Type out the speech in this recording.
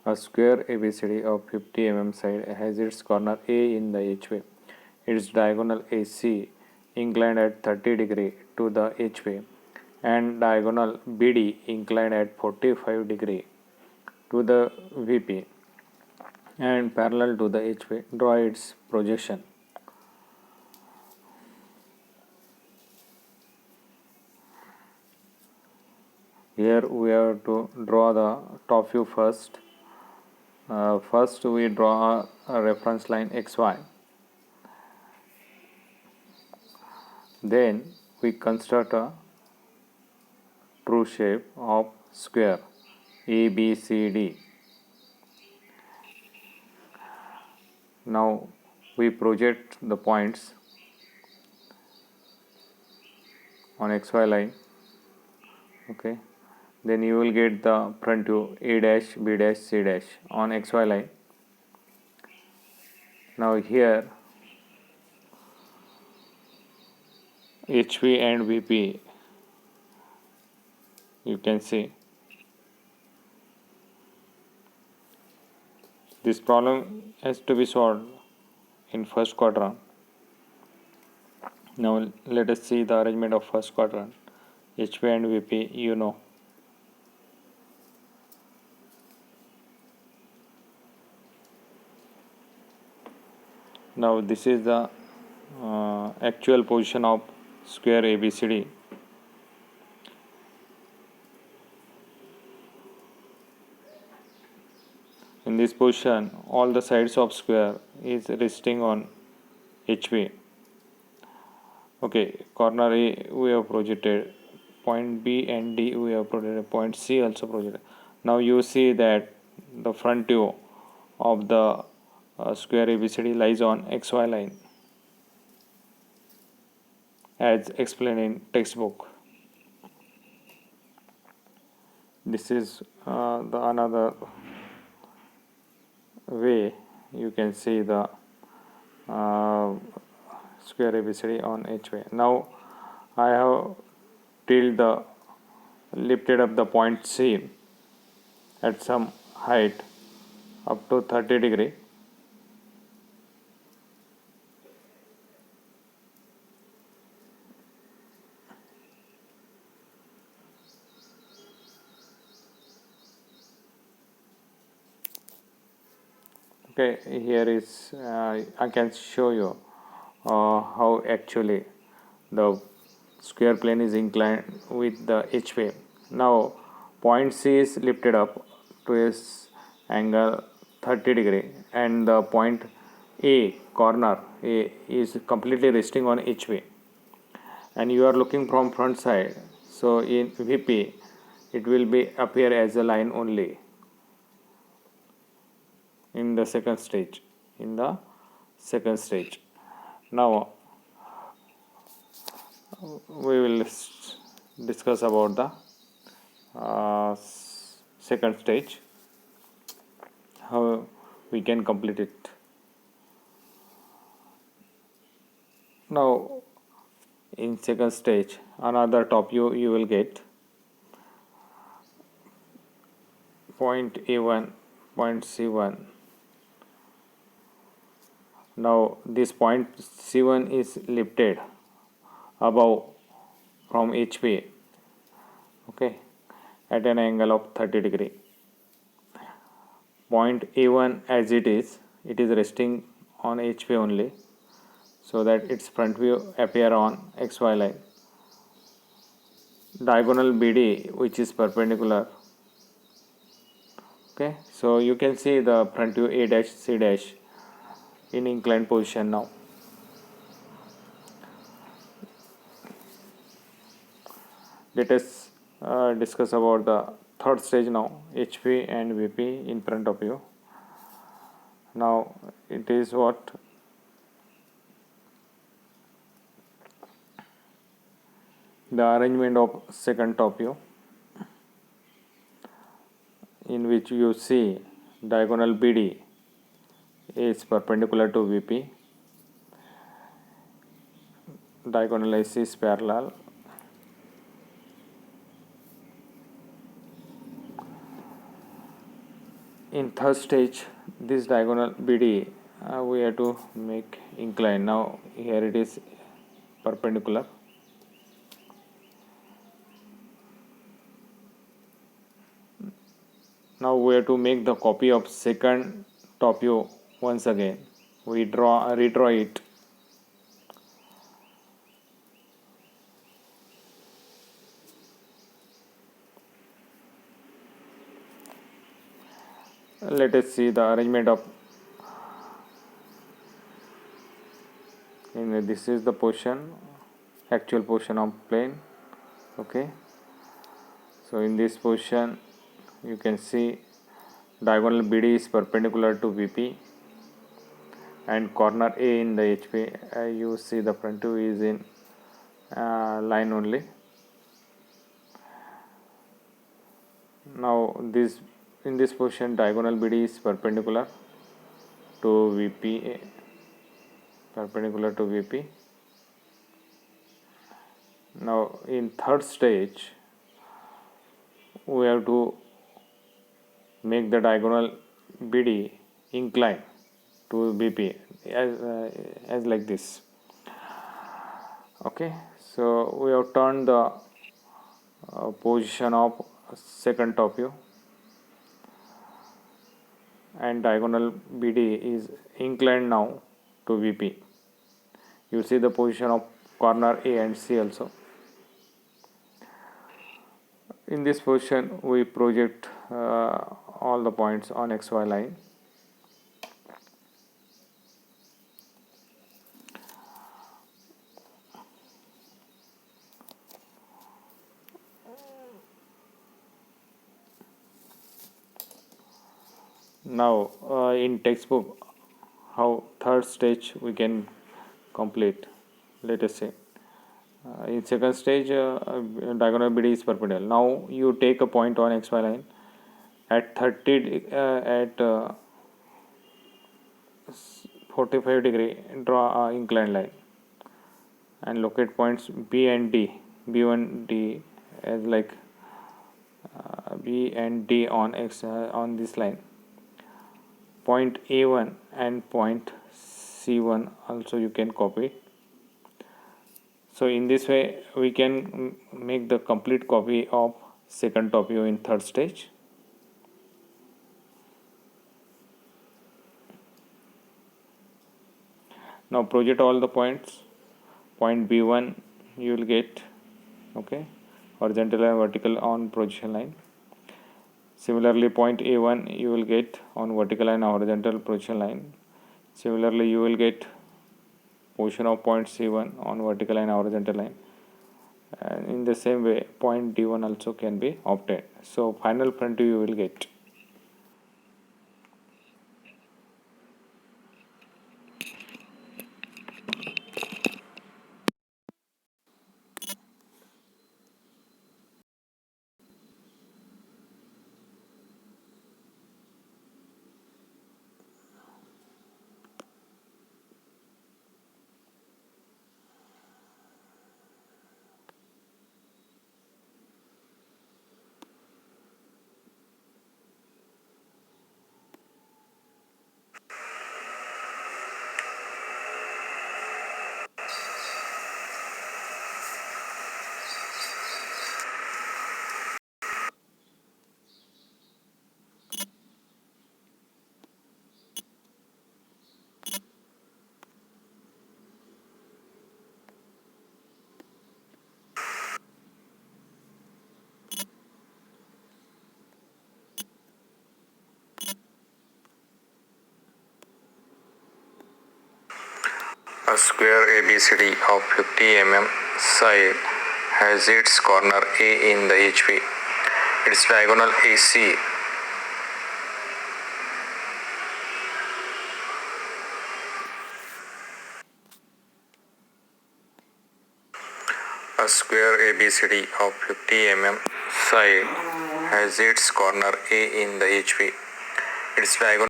A square ABCD of 50 mm side has its corner A in the HV. Its diagonal AC inclined at 30 degree to the HV and diagonal BD inclined at 45 degree to the VP and parallel to the HV. Draw its projection. Here we have to draw the top view first. First we draw a reference line XY. Then we construct a true shape of square ABCD. Now we project the points on XY line. Okay. Then you will get the front view A dash, B dash, C dash on XY line. Now here HV and VP, you can see this problem has to be solved in first quadrant. Now let us see the arrangement of first quadrant. HV and VP, you know. Now this is the actual position of square ABCD. In this position, all the sides of square is resting on HV. Okay, corner A we have projected, point B and D we have projected, point C also projected. Now you see that the front view of the square ABCD lies on XY line as explained in textbook. This is the another way you can see the square ABCD on HV. Now I have lifted up the point C at some height up to 30 degree. Okay, here is I can show you how actually the square plane is inclined with the HV. Now point C is lifted up to its angle 30 degree and the point A corner A is completely resting on HV, and you are looking from front side, so in VP it will be appear as a line only in the second stage. Now we will discuss about the second stage, how we can complete it. Now in second stage, another top view you will get point A1, point C1. Now this point C1 is lifted above from HV, okay, at an angle of 30 degree. Point A1 as it is resting on HV only, so that its front view appear on XY line. Diagonal BD which is perpendicular. Okay, so you can see the front view A dash C dash in inclined position. Now let us discuss about the third stage. Now HV and VP in front of you. Now it is what the arrangement of second top view, in which you see diagonal BD is perpendicular to VP, diagonal AC is parallel, in third stage, this diagonal BD we have to make incline. Now here it is perpendicular. Now we have to make the copy of second top view once again. We redraw it. Let us see the arrangement of. This is the position, actual position of plane. Okay. So in this position, you can see diagonal BD is perpendicular to VP and corner A in the HP. You see the front view is in line only. Now this in this position, diagonal BD is perpendicular to VP, perpendicular to VP. Now in third stage, we have to make the diagonal BD incline to BP as like this. Okay, so we have turned the position of second top view, and diagonal BD is inclined now to VP. You see the position of corner A and C also. In this position, we project all the points on XY line. Now in textbook, how third stage we can complete. Let us say in second stage, diagonal BD is perpendicular. Now you take a point on XY line at 45 degree, draw an inclined line and locate points B and D, B1 D as like B and D on on this line. Point A1 and point C1 also you can copy. So in this way we can make the complete copy of second top view in third stage. Now project all the points. Point B1 you will get, okay, horizontal and vertical on projection line. Similarly, point A1 you will get on vertical and horizontal projection line. Similarly, you will get position of point C1 on vertical and horizontal line. And in the same way, point D1 also can be obtained. So final front view you will get. A square ABCD of 50 mm side has its corner A in the HP. Its diagonal AC A square ABCD of 50 mm side has its corner A in the HP. Its diagonal